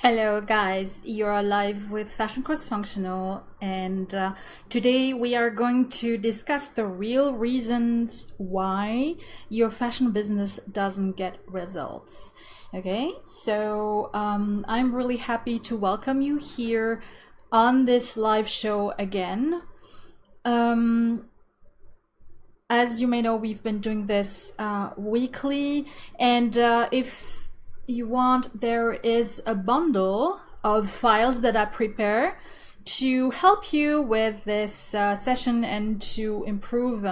Hello guys, you're live with Fashion Cross Functional, and today we are going to discuss the real reasons why your fashion business doesn't get results. Okay, so I'm really happy to welcome you here on this live show again. As you may know, we've been doing this weekly, and if you want, there is a bundle of files that I prepare to help you with this session and to improve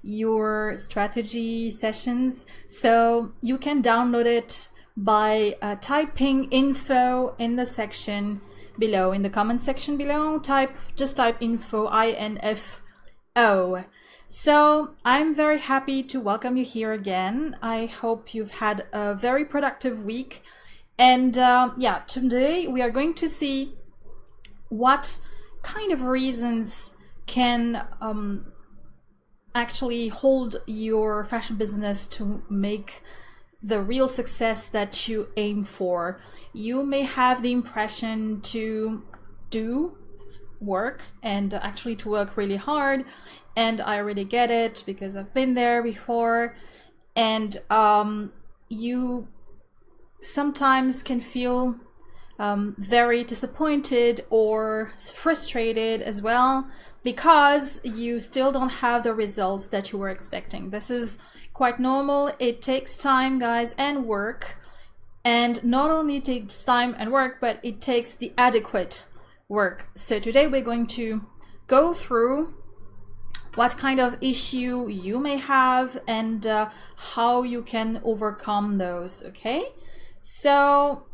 your strategy sessions. So you can download it by typing info in the section below, in the comment section below. Just type info, INFO. So I'm very happy to welcome you here again. I hope you've had a very productive week. And today we are going to see what kind of reasons can actually hold your fashion business to make the real success that you aim for. You may have the impression to do work and actually to work really hard, and I already get it because I've been there before, and you sometimes can feel very disappointed or frustrated as well because you still don't have the results that you were expecting. This is quite normal. It takes time, guys, and work, and not only takes time and work, but it takes the adequate work. So today we're going to go through what kind of issue you may have and how you can overcome those. Okay, so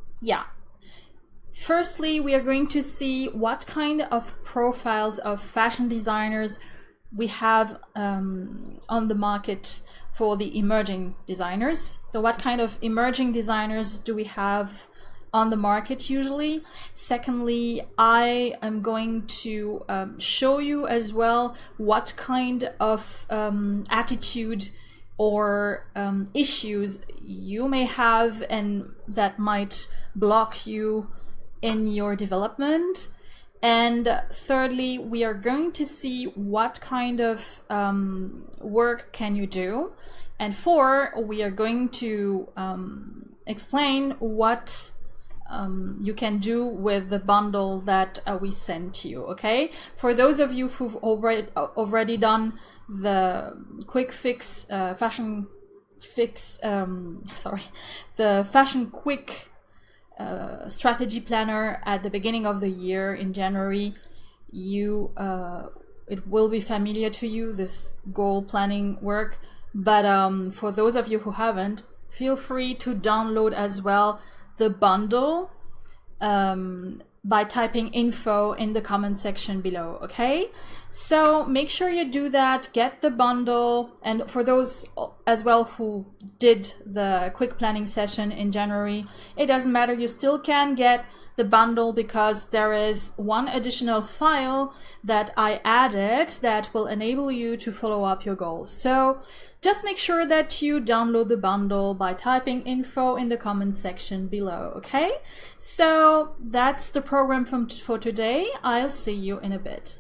firstly we are going to see what kind of profiles of fashion designers we have on the market for the emerging designers. So what kind of emerging designers do we have on the market usually? Secondly, I am going to show you as well what kind of attitude or issues you may have and that might block you in your development. And thirdly, we are going to see what kind of work can you do. And four, we are going to explain what you can do with the bundle that we sent you. Okay, for those of you who've already done the quick fix the fashion quick strategy planner at the beginning of the year in January, it will be familiar to you, this goal planning work. But for those of you who haven't, feel free to download as well the bundle by typing info in the comment section below. Okay, so make sure you do that, get the bundle. And for those as well who did the quick planning session in January, it doesn't matter, you still can get the bundle because there is one additional file that I added that will enable you to follow up your goals. So just make sure that you download the bundle by typing info in the comment section below. Okay, so that's the program for today. I'll see you in a bit.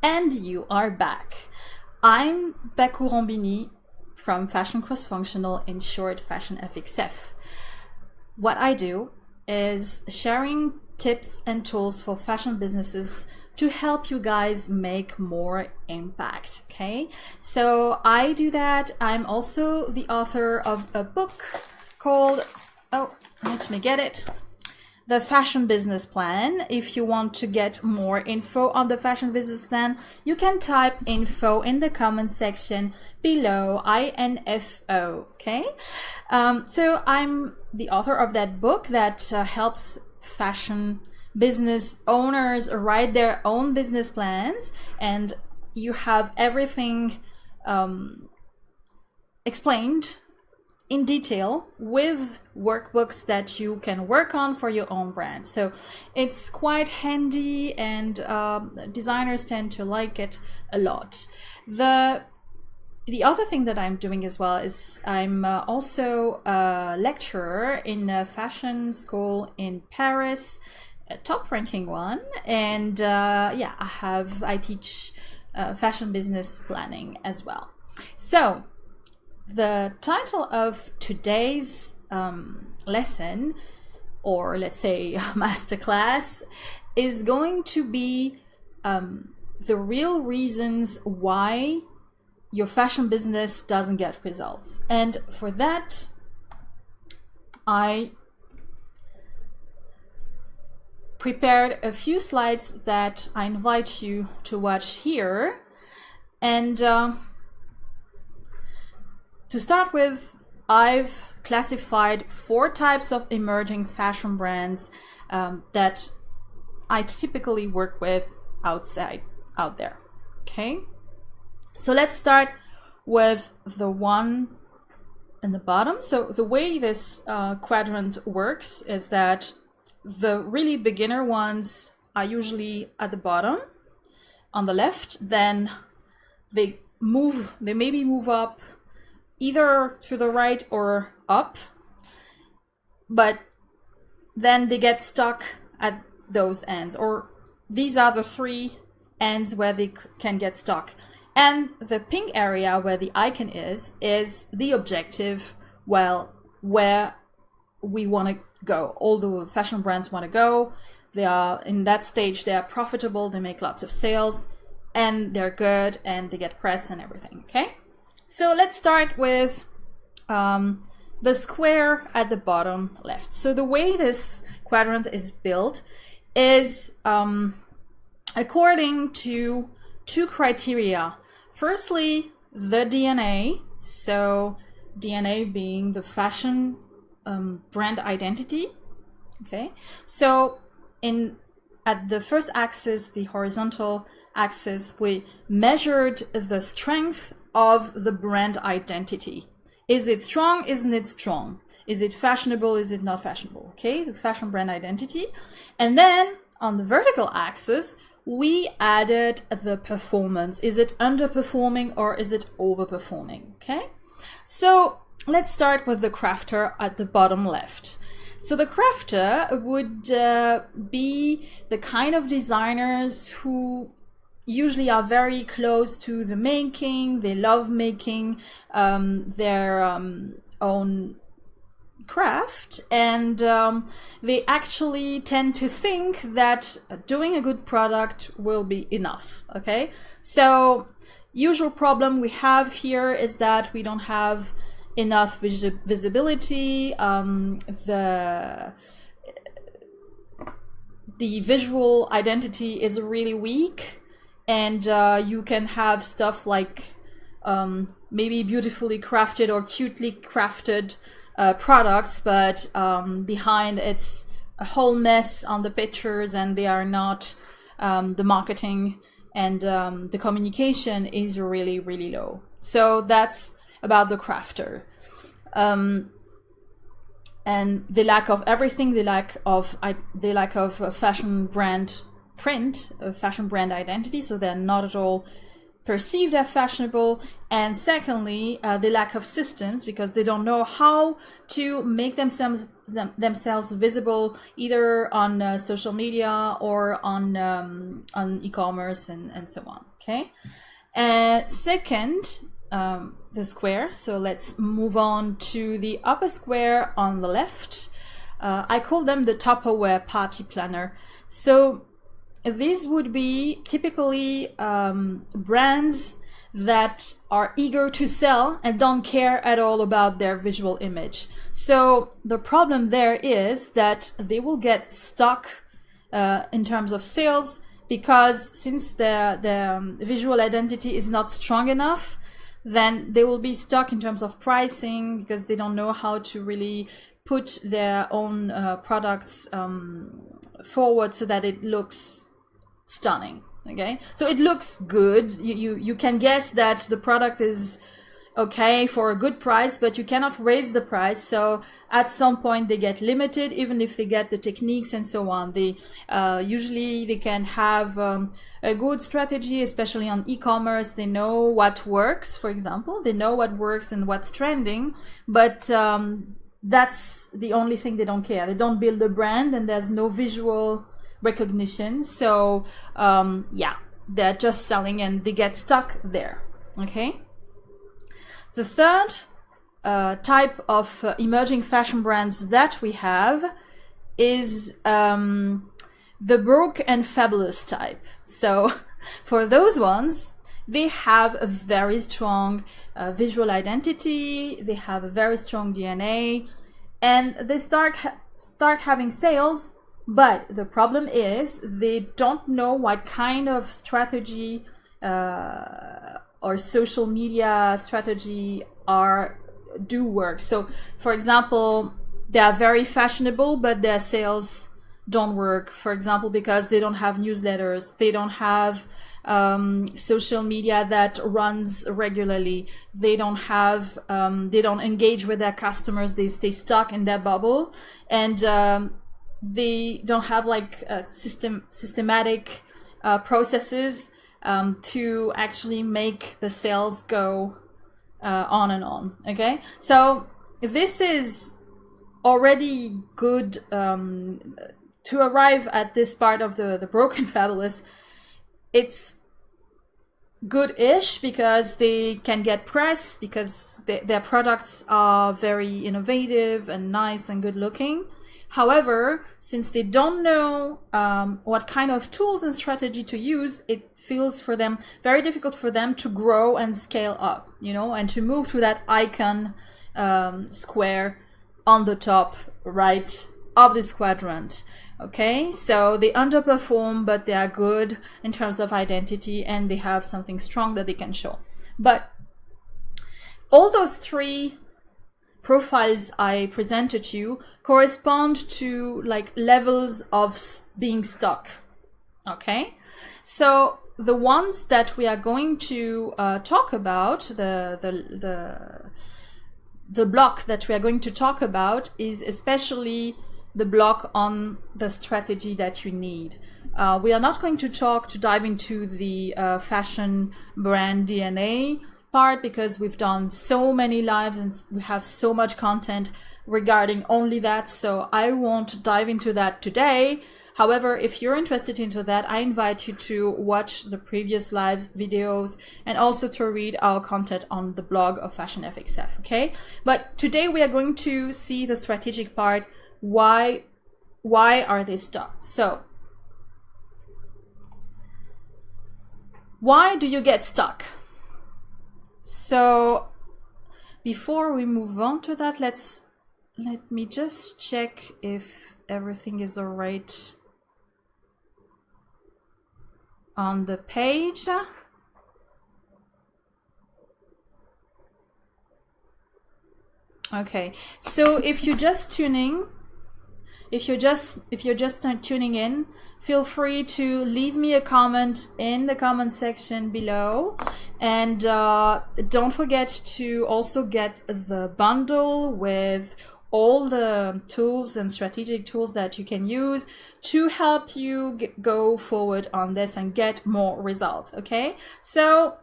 And you are back. I'm Bekou Rambini from Fashion Cross Functional, in short Fashion FXF. What I do is sharing tips and tools for fashion businesses to help you guys make more impact. Okay, so I do that. I'm also the author of a book called, let me get it, The Fashion Business Plan. If you want to get more info on the Fashion Business Plan, you can type info in the comment section below, INFO. Okay, so I'm the author of that book that helps fashion business owners write their own business plans, and you have everything explained in detail with workbooks that you can work on for your own brand. So it's quite handy, and designers tend to like it a lot. The other thing that I'm doing as well is I'm also a lecturer in a fashion school in Paris, a top ranking one, and yeah, I teach fashion business planning as well. So the title of today's lesson, or let's say masterclass, is going to be the real reasons why your fashion business doesn't get results. And for that, I prepared a few slides that I invite you to watch here. And to start with, I've classified 4 types of emerging fashion brands that I typically work with out there. Okay, so let's start with the one in the bottom. So the way this quadrant works is that the really beginner ones are usually at the bottom on the left, then they maybe move up either to the right or up, but then they get stuck at those ends, or these are the 3 ends where they can get stuck. And the pink area where the icon is the objective, well, where we want to go. All the fashion brands want to go. They are in that stage, they are profitable, they make lots of sales, and they're good, and they get press and everything. Okay, so let's start with the square at the bottom left. So the way this quadrant is built is according to 2 criteria. Firstly, the DNA, so DNA being the fashion brand identity. Okay, so at the first axis, the horizontal axis, we measured the strength of the brand identity. Is it strong? Isn't it strong? Is it fashionable? Is it not fashionable? Okay, the fashion brand identity. And then on the vertical axis, we added the performance. Is it underperforming or is it overperforming? Okay, so let's start with the crafter at the bottom left. So the crafter would be the kind of designers who usually are very close to the making. They love making their own craft, and they actually tend to think that doing a good product will be enough. Okay, so usual problem we have here is that we don't have enough visibility. The visual identity is really weak, and you can have stuff like maybe beautifully crafted or cutely crafted products, but behind it's a whole mess on the pictures, and they are not the marketing and the communication is really, really low. So that's about the crafter. And the lack of everything, the lack of a fashion brand print, a fashion brand identity, so they're not at all perceived as fashionable. And secondly, the lack of systems, because they don't know how to make themselves visible either on social media or on e-commerce and so on. Okay. Second, the square. So let's move on to the upper square on the left. I call them the Tupperware party planner. So these would be typically brands that are eager to sell and don't care at all about their visual image. So the problem there is that they will get stuck in terms of sales, because since the visual identity is not strong enough, then they will be stuck in terms of pricing, because they don't know how to really put their own products forward so that it looks stunning. Okay, so it looks good. You can guess that the product is okay, for a good price, but you cannot raise the price. So at some point they get limited, even if they get the techniques and so on. They usually they can have a good strategy, especially on e-commerce. They know what works, for example. They know what works and what's trending, but that's the only thing they don't care. They don't build a brand, and there's no visual recognition. So yeah, they're just selling and they get stuck there. Okay. The third type of emerging fashion brands that we have is the broke and fabulous type. So for those ones, they have a very strong visual identity, they have a very strong DNA, and they start having sales, but the problem is they don't know what kind of strategy or social media strategy do work. So for example, they are very fashionable, but their sales don't work, for example, because they don't have newsletters, they don't have social media that runs regularly, they don't have they don't engage with their customers, they stay stuck in their bubble, and they don't have like systematic processes to actually make the sales go on and on. Okay, so this is already good. To arrive at this part of the broken fabulous, it's good-ish because they can get press, because their products are very innovative and nice and good looking. However, since they don't know what kind of tools and strategy to use, it feels for them very difficult for them to grow and scale up, you know, and to move to that icon square on the top right of this quadrant. Okay, so they underperform, but they are good in terms of identity, and they have something strong that they can show. But all those three profiles I presented to you correspond to like levels of being stuck. Okay, so the ones that we are going to talk about, the block that we are going to talk about is especially the block on the strategy that you need. We are not going to dive into the fashion brand DNA part, because we've done so many lives and we have so much content regarding only that, so I won't dive into that today. However, if you're interested into that, I invite you to watch the previous live videos and also to read our content on the blog of Fashion FXF, okay? But today we are going to see the strategic part. Why are they stuck? So why do you get stuck? So before we move on to that, let me just check if everything is all right on the page. Okay, so if you're just tuning in, feel free to leave me a comment in the comment section below, and don't forget to also get the bundle with all the tools and strategic tools that you can use to help you go forward on this and get more results. Okay, so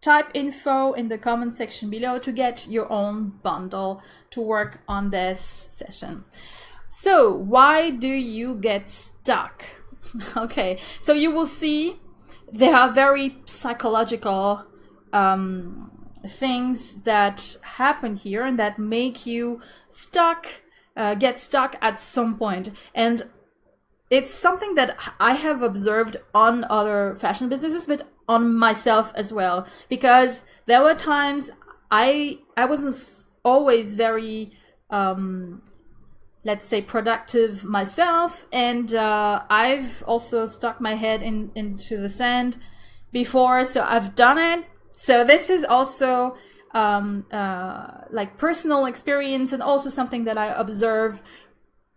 type info in the comment section below to get your own bundle to work on this session. So why do you get stuck? Okay, so you will see there are very psychological things that happen here and that make you get stuck at some point. And it's something that I have observed on other fashion businesses, but on myself as well, because there were times I wasn't always very let's say productive myself, and I've also stuck my head into the sand before, so I've done it. So this is also like personal experience, and also something that I observe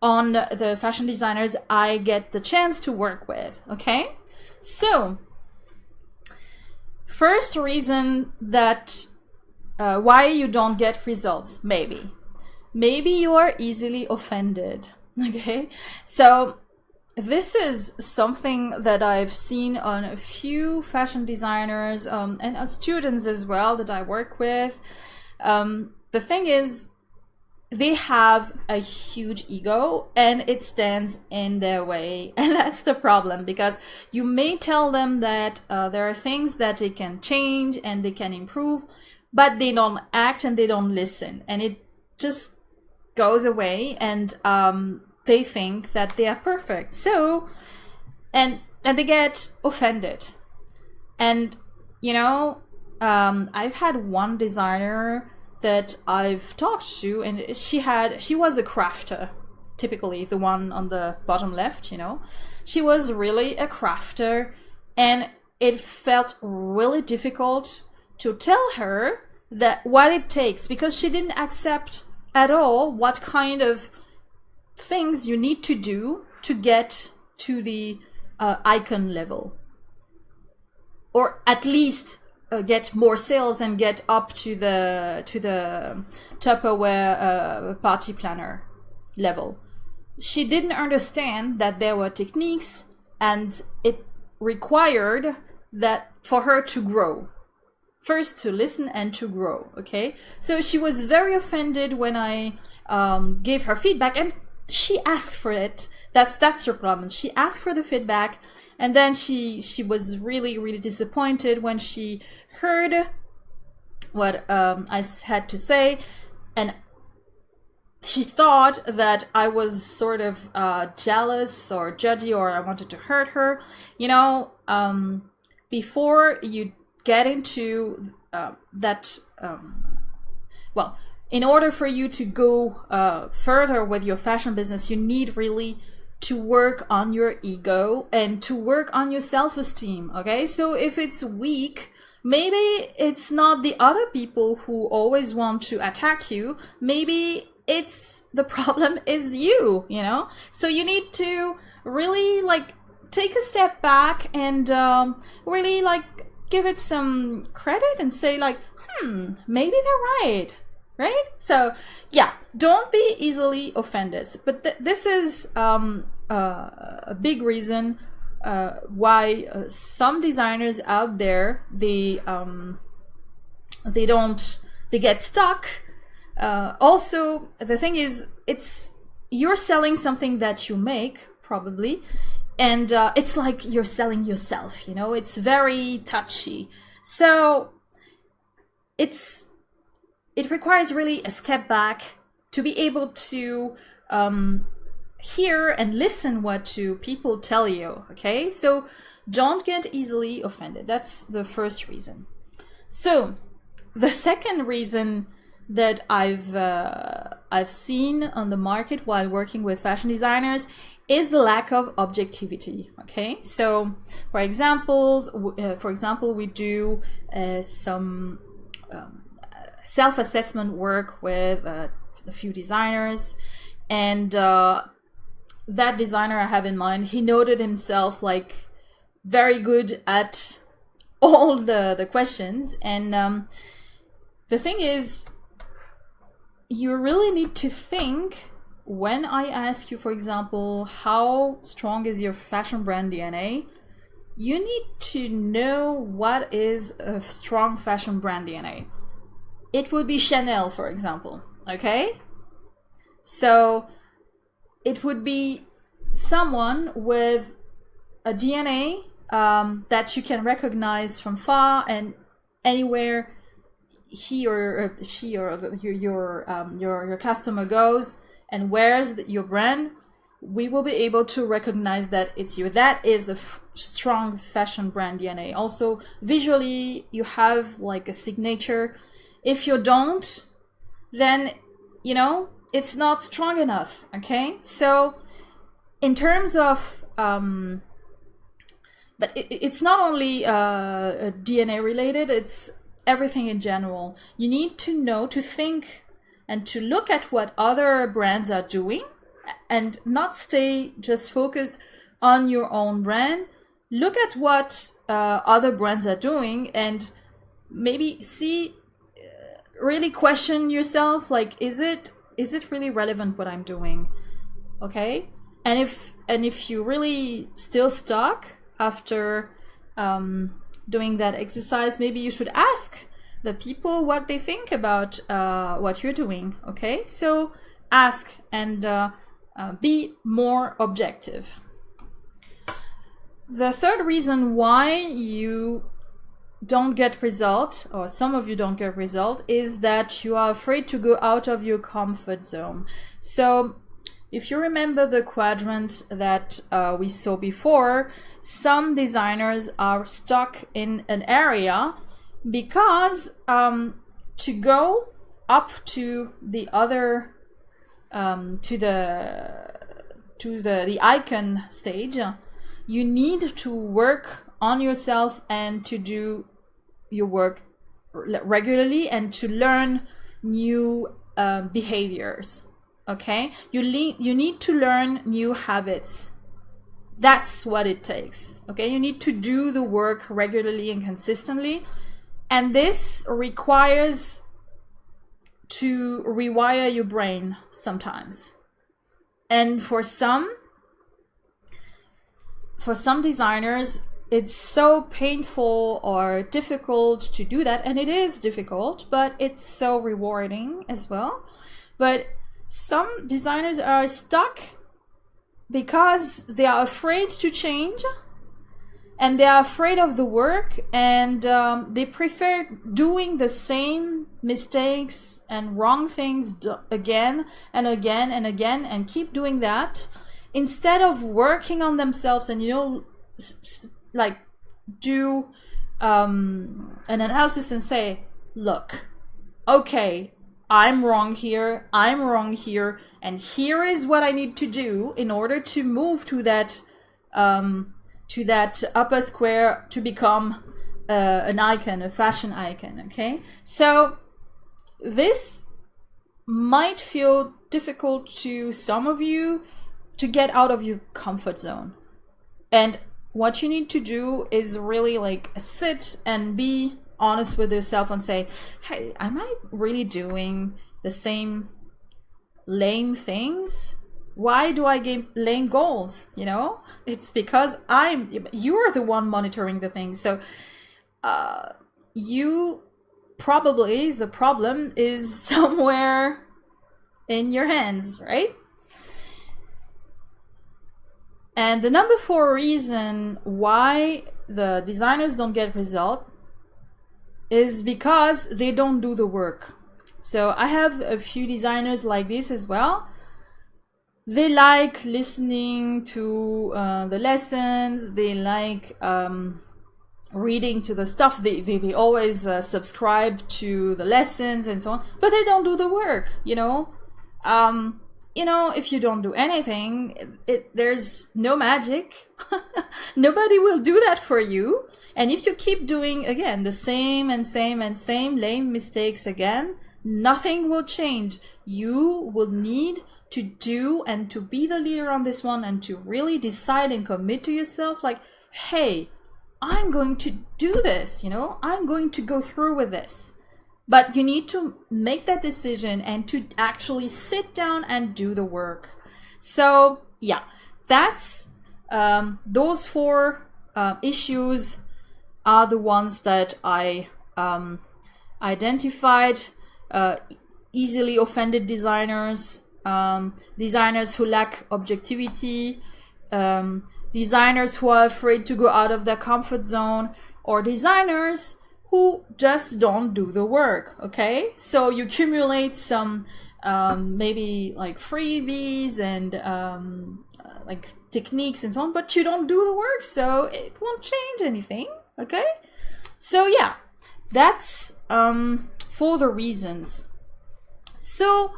on the fashion designers I get the chance to work with. Okay, so first reason that why you don't get results. Maybe you are easily offended. Okay, so this is something that I've seen on a few fashion designers and students as well that I work with. The thing is, they have a huge ego and it stands in their way. And that's the problem, because you may tell them that there are things that they can change and they can improve, but they don't act and they don't listen. And it just goes away, and they think that they are perfect. So, and they get offended. And, you know, I've had one designer that I've talked to, and she was a crafter, typically the one on the bottom left, you know. She was really a crafter, and it felt really difficult to tell her that what it takes, because she didn't accept at all what kind of things you need to do to get to the icon level, or at least get more sales and get up to the Tupperware party planner level. She didn't understand that there were techniques, and it required that for her to grow. First to listen and to grow, okay? So she was very offended when I gave her feedback, and she asked for it. That's her problem. She asked for the feedback, and then she was really disappointed when she heard what I had to say, and she thought that I was sort of jealous or judgy, or I wanted to hurt her. You know, before you get into that, well, in order for you to go further with your fashion business, you need really to work on your ego and to work on your self-esteem, okay? So if it's weak, maybe it's not the other people who always want to attack you. Maybe it's the problem is you, you know? So you need to really like take a step back and really like give it some credit and say like, maybe they're right? So yeah, don't be easily offended. But this is a big reason why some designers out there, they get stuck. Also, the thing is, you're selling something that you make, probably, and it's like you're selling yourself, you know. It's very touchy. So it requires really a step back to be able to hear and listen what people tell you, okay? So don't get easily offended. That's the first reason. So the second reason that I've seen on the market while working with fashion designers is the lack of objectivity, okay? So for example, we do some self-assessment work with a few designers, and that designer I have in mind, he noted himself like very good at all the questions, and the thing is, you really need to think when I ask you, for example, how strong is your fashion brand DNA. You need to know what is a strong fashion brand DNA. It would be Chanel, for example, okay? So it would be someone with a DNA that you can recognize from far, and anywhere he or she or your customer goes and wears your brand, we will be able to recognize that it's you. That is the strong fashion brand DNA. Also, visually, you have like a signature. If you don't, then, you know, it's not strong enough, okay? So in terms of, but it's not only DNA related, it's everything in general. You need to know, to think, and to look at what other brands are doing, and not stay just focused on your own brand. Look at what other brands are doing, and maybe see, really question yourself, like, is it really relevant what I'm doing? Okay, and if you really still stuck after doing that exercise, maybe you should ask the people what they think about what you're doing. Okay, so ask and be more objective. The third reason why you don't get result, or some of you don't get result, is that you are afraid to go out of your comfort zone. So if you remember the quadrant that we saw before, some designers are stuck in an area because to go up to the other to the icon stage, you need to work on yourself and to do your work regularly and to learn new behaviors. Okay, you need to learn new habits. That's what it takes. Okay, you need to do the work regularly and consistently, and this requires to rewire your brain sometimes. And for some designers, it's so painful or difficult to do that, and it is difficult, but it's so rewarding as well. But some designers are stuck because they are afraid to change, and they are afraid of the work, and they prefer doing the same mistakes and wrong things again and again and again, and keep doing that instead of working on themselves and, you know, like do an analysis and say, look, okay, I'm wrong here, and here is what I need to do in order to move to that upper square to become an icon, a fashion icon. Okay, so this might feel difficult to some of you to get out of your comfort zone, and what you need to do is really like sit and be honest with yourself and say, hey, am I really doing the same lame things? Why do I get lame goals? You know, it's because you're the one monitoring the things. So you probably, the problem is somewhere in your hands, right? And the number 4 reason why the designers don't get result is because they don't do the work. So I have a few designers like this as well. They like listening to the lessons, they like reading to the stuff, they always subscribe to the lessons and so on, but they don't do the work, you know. You know, if you don't do anything, there's no magic. Nobody will do that for you. And if you keep doing, again, the same lame mistakes again, nothing will change. You will need to do and to be the leader on this one and to really decide and commit to yourself, like, hey, I'm going to do this, you know, I'm going to go through with this. But you need to make that decision and to actually sit down and do the work. So yeah, that's those 4 issues are the ones that I identified. Easily offended designers, designers who lack objectivity, designers who are afraid to go out of their comfort zone, or designers who just don't do the work. Okay, so you accumulate some maybe like freebies and like techniques and so on, but you don't do the work, so it won't change anything. Okay, so yeah, that's for the reasons. So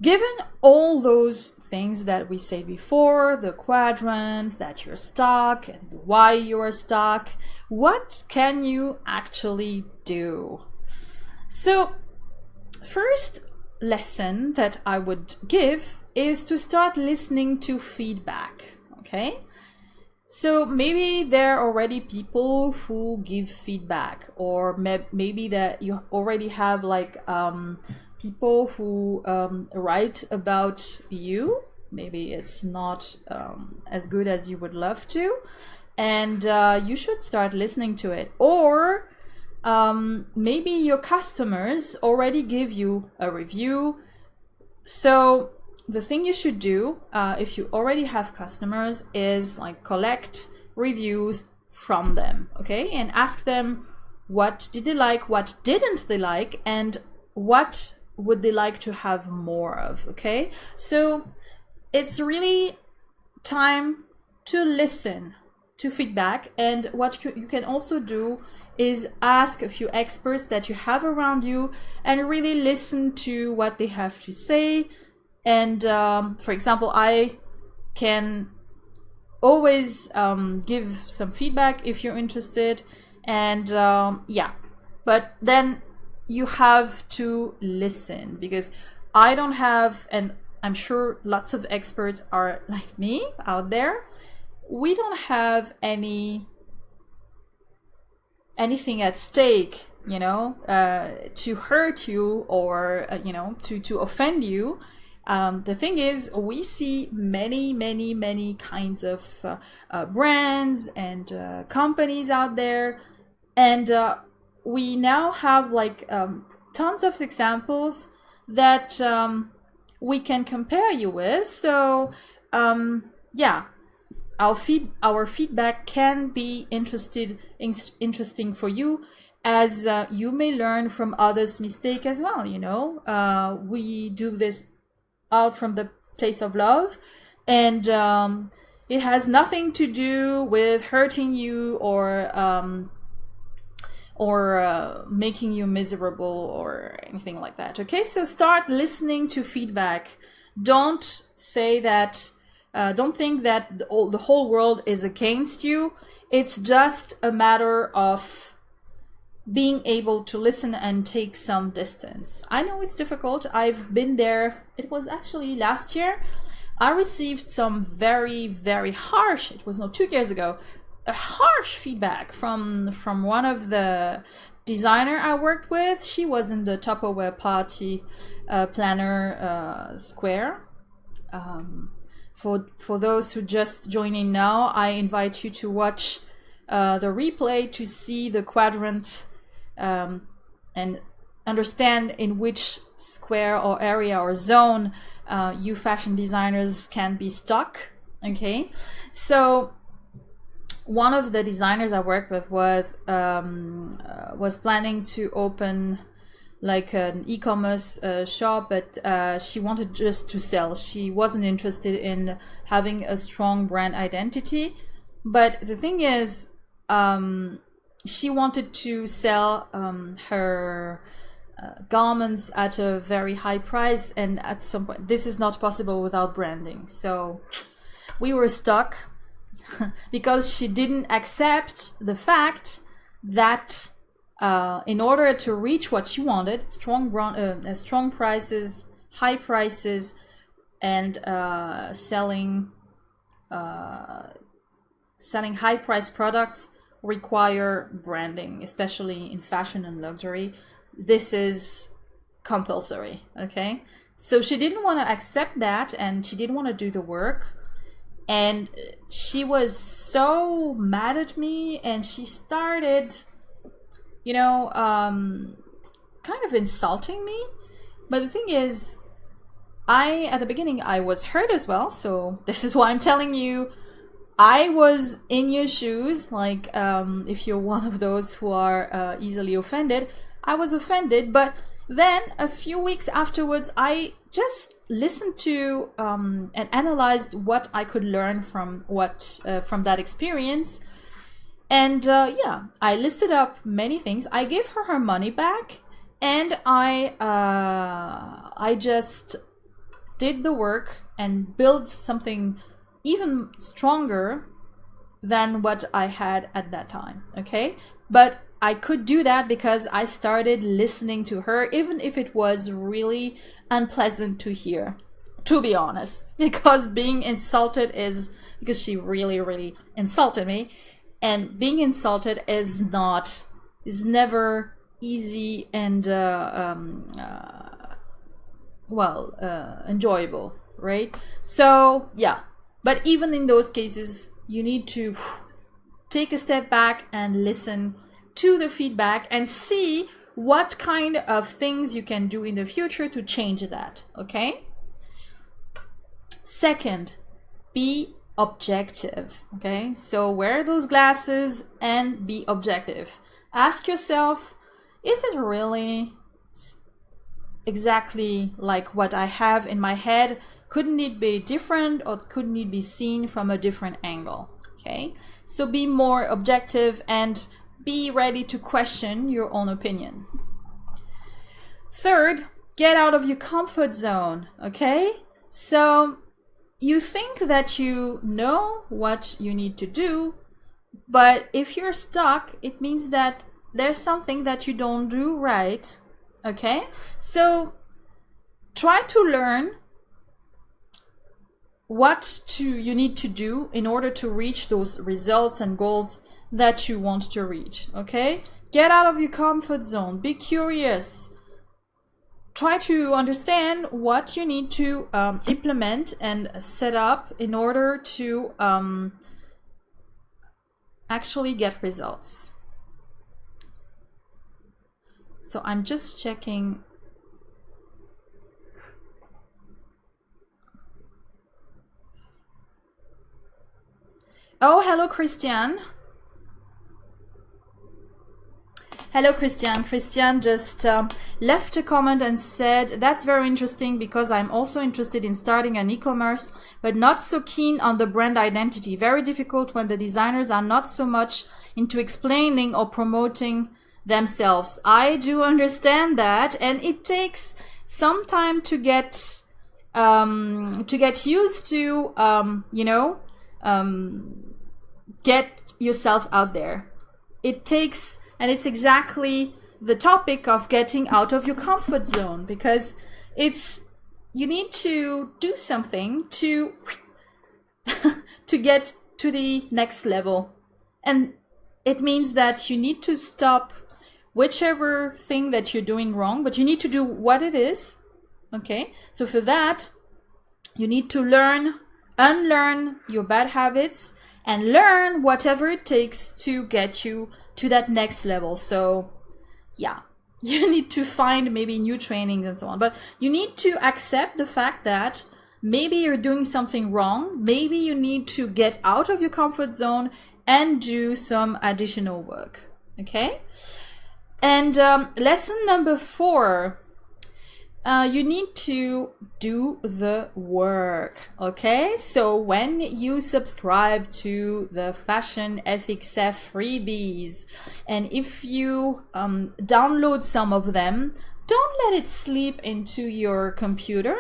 given all those things that we said before, the quadrant, that you're stuck, and why you're stuck, what can you actually do? So first lesson that I would give is to start listening to feedback. Okay, So maybe there are already people who give feedback, or maybe that you already have like people who write about you. Maybe it's not as good as you would love to, and you should start listening to it. Or maybe your customers already give you a review. So the thing you should do if you already have customers is like collect reviews from them, okay? And ask them what did they like, what didn't they like, and what would they like to have more of, okay? So it's really time to listen to feedback. And what you can also do is ask a few experts that you have around you and really listen to what they have to say. And for example, I can always give some feedback if you're interested. And yeah, but then you have to listen, because I don't have, and I'm sure lots of experts are like me out there, we don't have anything at stake, you know, to hurt you or to offend you. The thing is, we see many kinds of brands and companies out there, and we now have like tons of examples that we can compare you with. So yeah, our feedback can be interesting for you, as you may learn from others' mistake as well. You know, we do this out from the place of love, and it has nothing to do with hurting you or making you miserable or anything like that. Okay, so start listening to feedback. Don't say that. Don't think that the whole world is against you. It's just a matter of being able to listen and take some distance. I know it's difficult. I've been there. It was actually last year. I received some very harsh, it was not 2 years ago, a harsh feedback from one of the designer I worked with. She was in the Tupperware party planner square. For those who just join in now, I invite you to watch the replay to see the quadrant and understand in which square or area or zone you fashion designers can be stuck. Okay, so one of the designers I worked with was planning to open like an e-commerce shop, but she wanted just to sell. She wasn't interested in having a strong brand identity. But the thing is, she wanted to sell her garments at a very high price, and at some point this is not possible without branding. So we were stuck because she didn't accept the fact that in order to reach what she wanted, strong prices, high prices, and selling high price products require branding, especially in fashion and luxury. This is compulsory. Okay, so she didn't want to accept that, and she didn't want to do the work, and she was so mad at me, and she started kind of insulting me. But the thing is, at the beginning I was hurt as well, so this is why I'm telling you, I was in your shoes. Like if you're one of those who are easily offended, I was offended. But then a few weeks afterwards, I just listened to and analyzed what I could learn from that experience. And yeah, I listed up many things. I gave her money back, and I just did the work and built something even stronger than what I had at that time. Okay, but I could do that because I started listening to her, even if it was really unpleasant to hear, to be honest, because being insulted is because she really, really insulted me. And being insulted is never easy and enjoyable, right? So yeah, but even in those cases, you need to take a step back and listen to the feedback and see what kind of things you can do in the future to change that, okay? Second, be objective, okay? So wear those glasses and be objective. Ask yourself, is it really exactly like what I have in my head? Couldn't it be different, or couldn't it be seen from a different angle? Okay, so be more objective and be ready to question your own opinion. Third, get out of your comfort zone, okay? So you think that you know what you need to do, but if you're stuck, it means that there's something that you don't do right, okay? So try to learn what you need to do in order to reach those results and goals that you want to reach, okay? Get out of your comfort zone, be curious. Try to understand what you need to implement and set up in order to actually get results. So I'm just checking. Oh, hello, Christian. Hello, Christian. Christian just left a comment and said, that's very interesting because I'm also interested in starting an e-commerce, but not so keen on the brand identity. Very difficult when the designers are not so much into explaining or promoting themselves. I do understand that, and it takes some time to get used to, get yourself out there. It takes, and it's exactly the topic of getting out of your comfort zone, because you need to do something to to get to the next level. And it means that you need to stop whichever thing that you're doing wrong, but you need to do what it is. Okay, so for that, you need to unlearn your bad habits and learn whatever it takes to get you to that next level. So yeah, you need to find maybe new trainings and so on, but you need to accept the fact that maybe you're doing something wrong. Maybe you need to get out of your comfort zone and do some additional work. Okay, and lesson number 4, you need to do the work, okay? So when you subscribe to the Fashion FXF freebies, and if you download some of them, don't let it slip into your computer,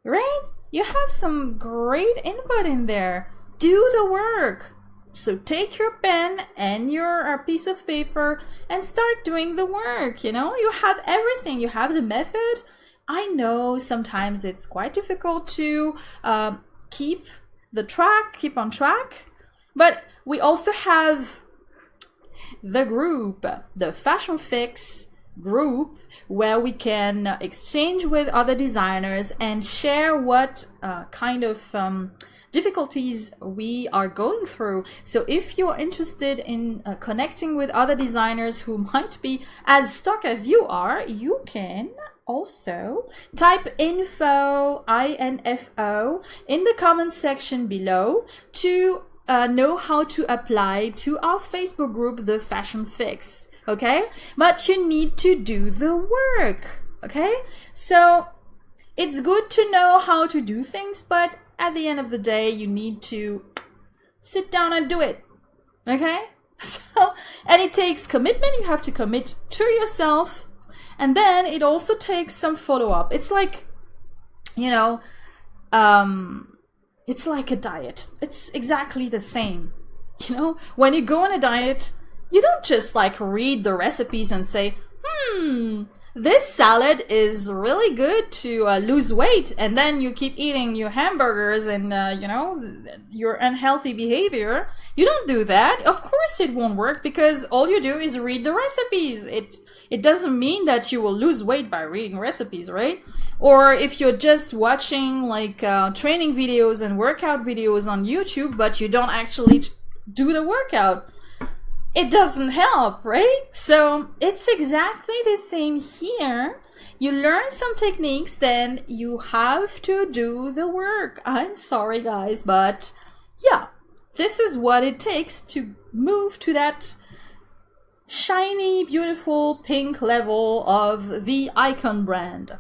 right? You have some great input in there. Do the work. So take your pen and your piece of paper and start doing the work, you know? You have everything. You have the method. I know sometimes it's quite difficult to keep on track, but we also have the group, the Fashion Fix group, where we can exchange with other designers and share what kind of difficulties we are going through. So if you're interested in connecting with other designers who might be as stuck as you are, you can also type info in the comment section below to know how to apply to our Facebook group, the Fashion Fix. Okay, but you need to do the work. Okay, so it's good to know how to do things, but at the end of the day, you need to sit down and do it. Okay, so, and it takes commitment. You have to commit to yourself. And then it also takes some follow-up. It's like, it's like a diet. It's exactly the same. You know, when you go on a diet, you don't just like read the recipes and say, this salad is really good to lose weight, and then you keep eating your hamburgers and your unhealthy behavior. You don't do that. Of course it won't work, because all you do is read the recipes. It doesn't mean that you will lose weight by reading recipes, right? Or if you're just watching like training videos and workout videos on YouTube, but you don't actually do the workout, it doesn't help, right? So it's exactly the same here. You learn some techniques, then you have to do the work. I'm sorry, guys, but yeah, this is what it takes to move to that shiny, beautiful pink level of the icon brand.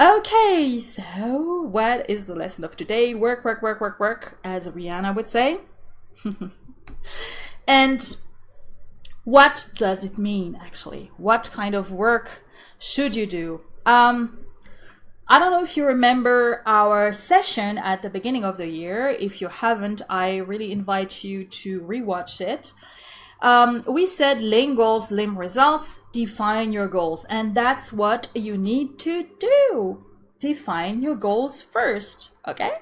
Okay, so what is the lesson of today? Work, work, work, work, work, as Rihanna would say. And what does it mean, actually? What kind of work should you do? I don't know if you remember our session at the beginning of the year. If you haven't, I really invite you to rewatch it. We said laying goals, laying results, define your goals. And that's what you need to do. Define your goals first, okay?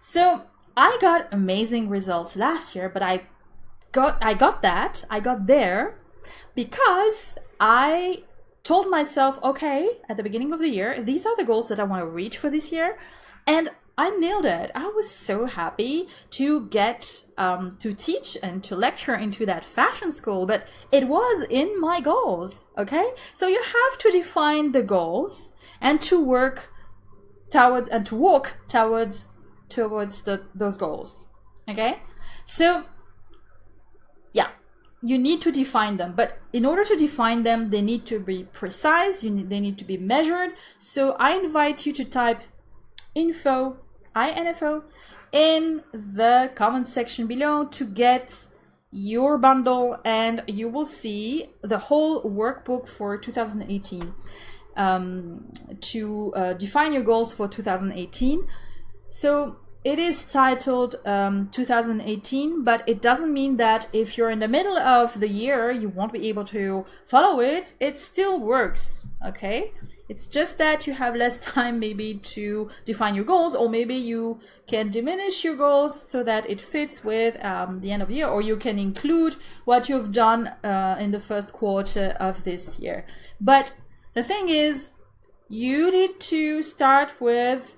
So I got amazing results last year, but I got there because I told myself, okay, at the beginning of the year, these are the goals that I want to reach for this year. And I nailed it. I was so happy to get to teach and to lecture into that fashion school, but it was in my goals, okay? So you have to define the goals and to work towards and to walk towards those goals, okay? So yeah, you need to define them, but in order to define them, they need to be precise. They need to be measured. So I invite you to type info in the comment section below to get your bundle, and you will see the whole workbook for 2018 to define your goals for 2018. So it is titled 2018, but it doesn't mean that if you're in the middle of the year, you won't be able to follow it. It still works, okay? It's just that you have less time maybe to define your goals, or maybe you can diminish your goals so that it fits with the end of the year, or you can include what you've done in the first quarter of this year. But the thing is, you need to start with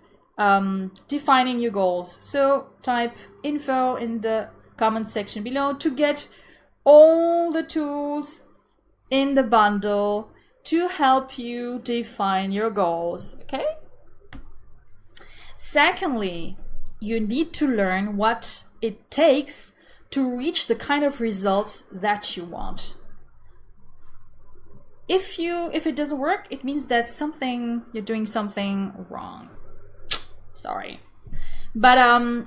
defining your goals. So type info in the comment section below to get all the tools in the bundle to help you define your goals, okay? Secondly, you need to learn what it takes to reach the kind of results that you want. If it doesn't work, it means that you're doing something wrong. Sorry. But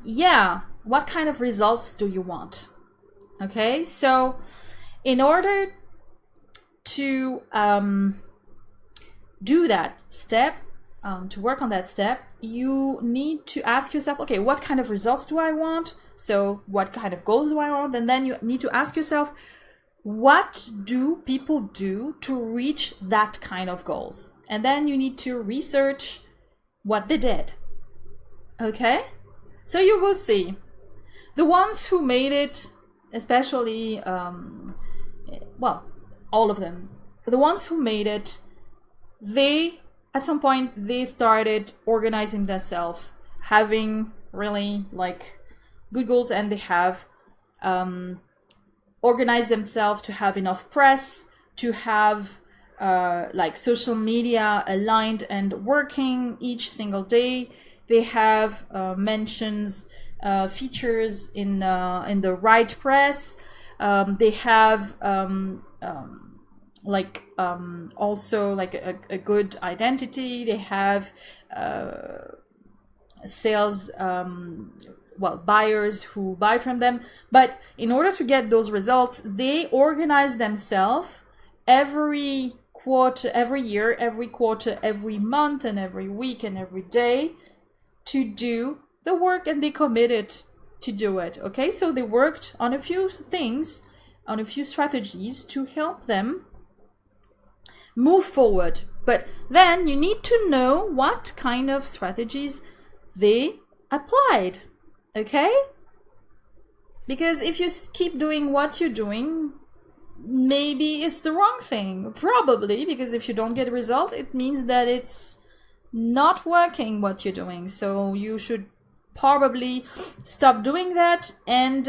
yeah, what kind of results do you want? Okay, so in order to do that step, to work on that step, you need to ask yourself, okay, what kind of results do I want? So what kind of goals do I want? And then you need to ask yourself, what do people do to reach that kind of goals? And then you need to research what they did. Okay? So you will see the ones who made it, especially, well, all of them, the ones who made it, they, at some point, they started organizing themselves, having really like good goals, and they have organized themselves to have enough press, to have like social media aligned and working each single day. They have mentions, features in the right press. They have also like a good identity. They have sales, buyers who buy from them. But in order to get those results, they organize themselves every quarter, every year, every quarter, every month, and every week, and every day to do the work, and they committed to do it. Okay, so they worked on a few things, on a few strategies to help them move forward. But then you need to know what kind of strategies they applied, okay? Because if you keep doing what you're doing, maybe it's the wrong thing. Probably, because if you don't get a result, it means that it's not working what you're doing. So you should probably stop doing that and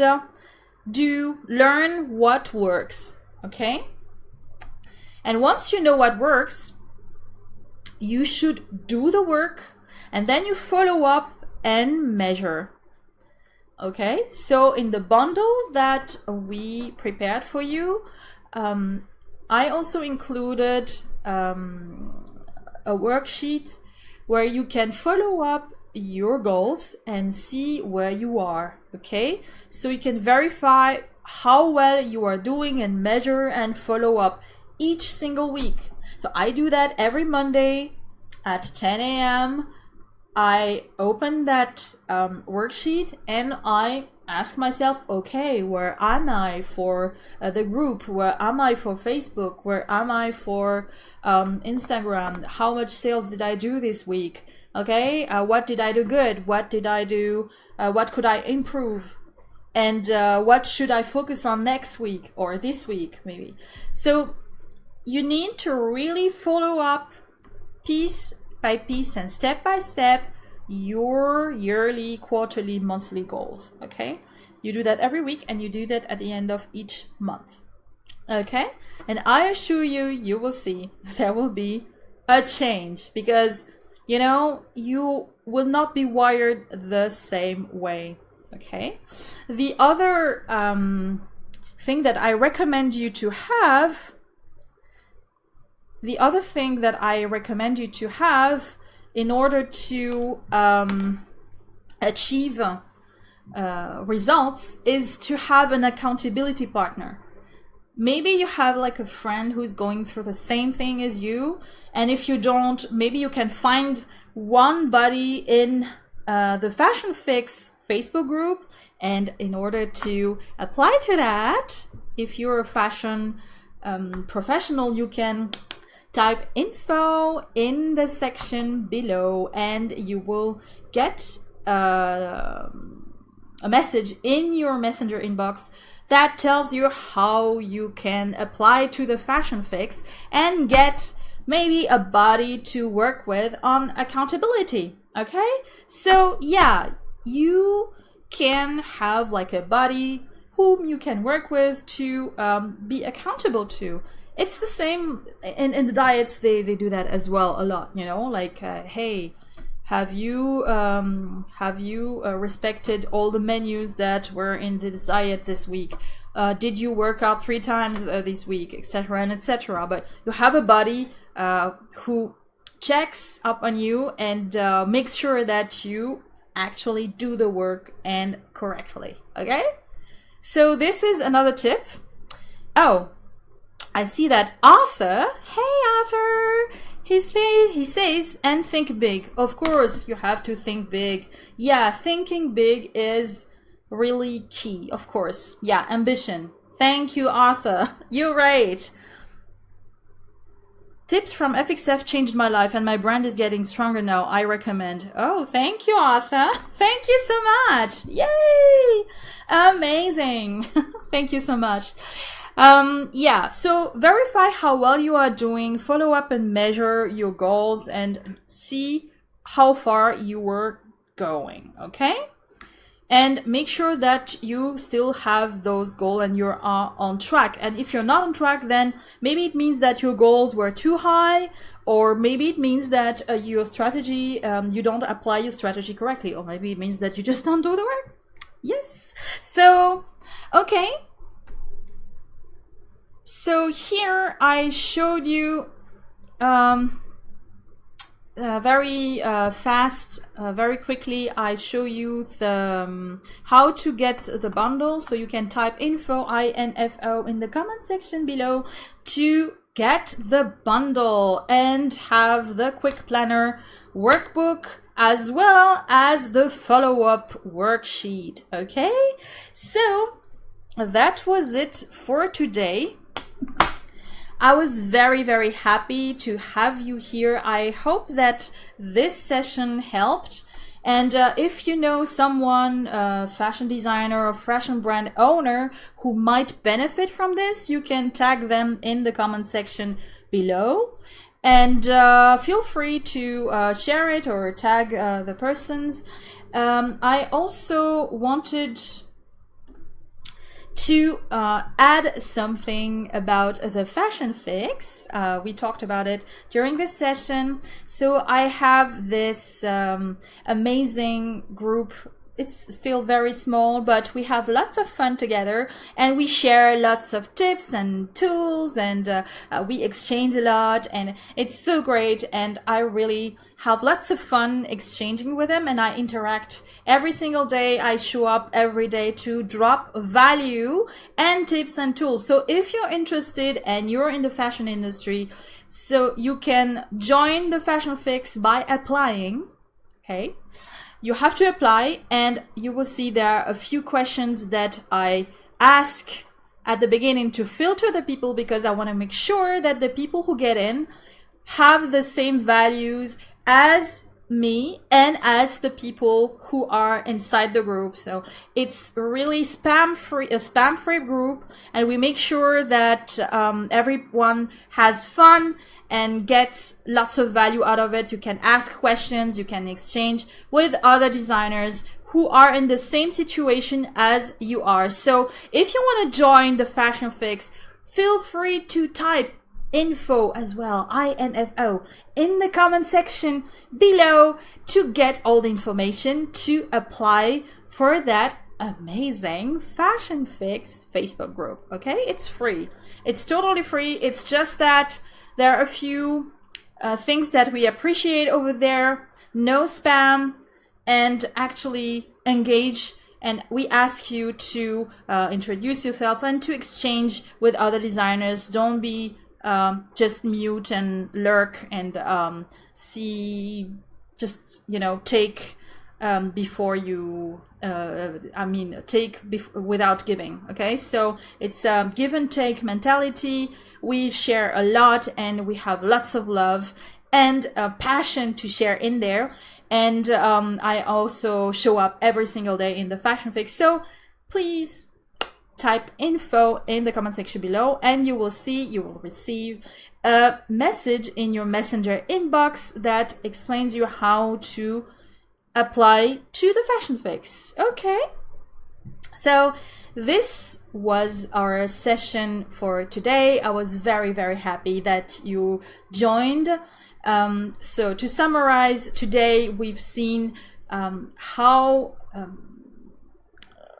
learn what works, okay? And once you know what works, you should do the work and then you follow up and measure. Okay, so in the bundle that we prepared for you, I also included a worksheet where you can follow up your goals and see where you are. Okay, so you can verify how well you are doing and measure and follow up each single week. So I do that every Monday at 10 a.m. I open that worksheet and I ask myself, okay, where am I for the group? Where am I for Facebook? Where am I for Instagram? How much sales did I do this week? Okay, what did I do good? What did I do? What could I improve? And what should I focus on next week or this week maybe? So you need to really follow up piece by piece and step by step your yearly, quarterly, monthly goals. Okay, you do that every week and you do that at the end of each month. Okay, and I assure you, you will see there will be a change, because you know you will not be wired the same way. Okay, the other thing that I recommend you to have in order to achieve results is to have an accountability partner. Maybe you have like a friend who's going through the same thing as you, and if you don't, maybe you can find one buddy in the Fashion Fix Facebook group, and in order to apply to that, if you're a fashion professional, you can type info in the section below and you will get a message in your messenger inbox that tells you how you can apply to the Fashion Fix and get maybe a buddy to work with on accountability. Okay, so yeah, you can have like a buddy whom you can work with to be accountable to. It's the same in the diets. They do that as well a lot. You know, like hey, have you respected all the menus that were in the diet this week? Did you work out 3 times this week, etc. and etc. But you have a buddy who checks up on you and makes sure that you actually do the work and correctly. Okay, so this is another tip. Oh, I see that Arthur, hey Arthur, he says, and think big. Of course, you have to think big. Yeah, thinking big is really key, of course. Yeah, ambition. Thank you, Arthur. You're right. Tips from FXF changed my life and my brand is getting stronger now. I recommend. Oh, thank you, Arthur. Thank you so much. Yay! Amazing. Thank you so much. Yeah, so verify how well you are doing, follow up and measure your goals and see how far you were going, okay? And make sure that you still have those goals and you are on track. And if you're not on track, then maybe it means that your goals were too high, or maybe it means that your strategy, you don't apply your strategy correctly, or maybe it means that you just don't do the work. Yes. So, okay. So here I showed you very fast, very quickly. I show you the how to get the bundle. So you can type info info in the comment section below to get the bundle and have the quick planner workbook as well as the follow-up worksheet. Okay, so that was it for today. I was very, very happy to have you here. I hope that this session helped. And if you know someone, fashion designer or fashion brand owner who might benefit from this, you can tag them in the comment section below. And feel free to share it or tag the persons. I also wanted to add something about the Fashion Fix. We talked about it during this session. So I have this amazing group. It's still very small, but we have lots of fun together, and we share lots of tips and tools, and we exchange a lot, and it's so great. And I really have lots of fun exchanging with them, and I interact every single day. I show up every day to drop value and tips and tools. So if you're interested and you're in the fashion industry, so you can join the Fashion Fix by applying, okay? You have to apply, and you will see there are a few questions that I ask at the beginning to filter the people, because I want to make sure that the people who get in have the same values as me and as the people who are inside the group. So it's really a spam-free group, and we make sure that everyone has fun and gets lots of value out of it. You can ask questions, you can exchange with other designers who are in the same situation as you are. So if you want to join the Fashion Fix, feel free to type info as well, INFO, in the comment section below to get all the information to apply for that amazing Fashion Fix Facebook group. Okay, it's free. It's totally free. It's just that there are a few things that we appreciate over there. No spam, and actually engage. And we ask you to introduce yourself and to exchange with other designers. Don't be just mute and lurk and take before you without giving. Okay, so it's a give and take mentality. We share a lot, and we have lots of love and passion to share in there. And I also show up every single day in the Fashion Fix. So please type info in the comment section below, and you will receive a message in your messenger inbox that explains you how to apply to the Fashion Fix. Okay, so this was our session for today. I was very, very happy that you joined. So to summarize, today we've seen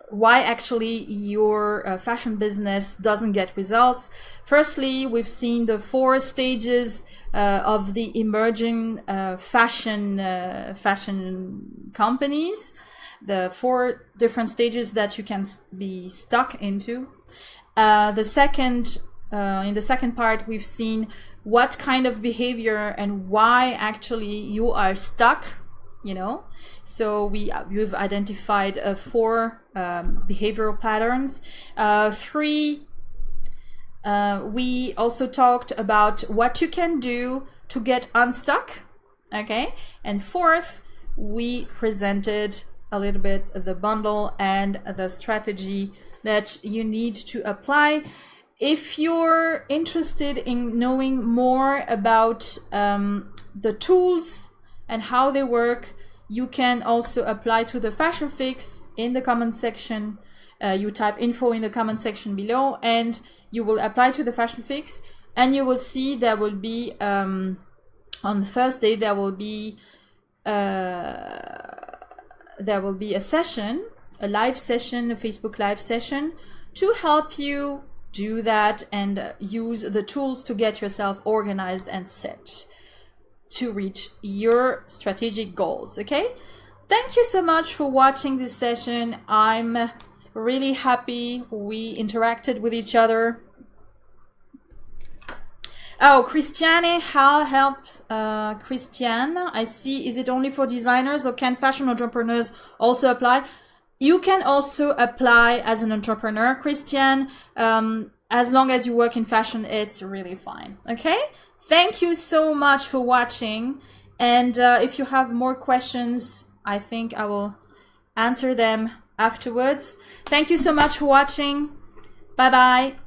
why actually your fashion business doesn't get results. Firstly, we've seen the 4 stages of the emerging fashion companies, the 4 different stages that you can be stuck into. In the second part, we've seen what kind of behavior and why actually you are stuck, So we've identified 4 behavioral patterns. 3, we also talked about what you can do to get unstuck. Okay, and 4th, we presented a little bit the bundle and the strategy that you need to apply. If you're interested in knowing more about the tools and how they work, you can also apply to the Fashion Fix in the comment section. You type info in the comment section below, and you will apply to the Fashion Fix, and you will see there will be on Thursday there will be a session, a live session, a Facebook live session, to help you do that and use the tools to get yourself organized and set to reach your strategic goals. Okay, thank you so much for watching this session. I'm really happy we interacted with each other. Oh, Christiane, how helped Christiane? I see. Is it only for designers, or can fashion entrepreneurs also apply? You can also apply as an entrepreneur, Christiane. as long as you work in fashion, it's really fine. Okay? Thank you so much for watching. And if you have more questions, I think I will answer them afterwards. Thank you so much for watching. Bye bye.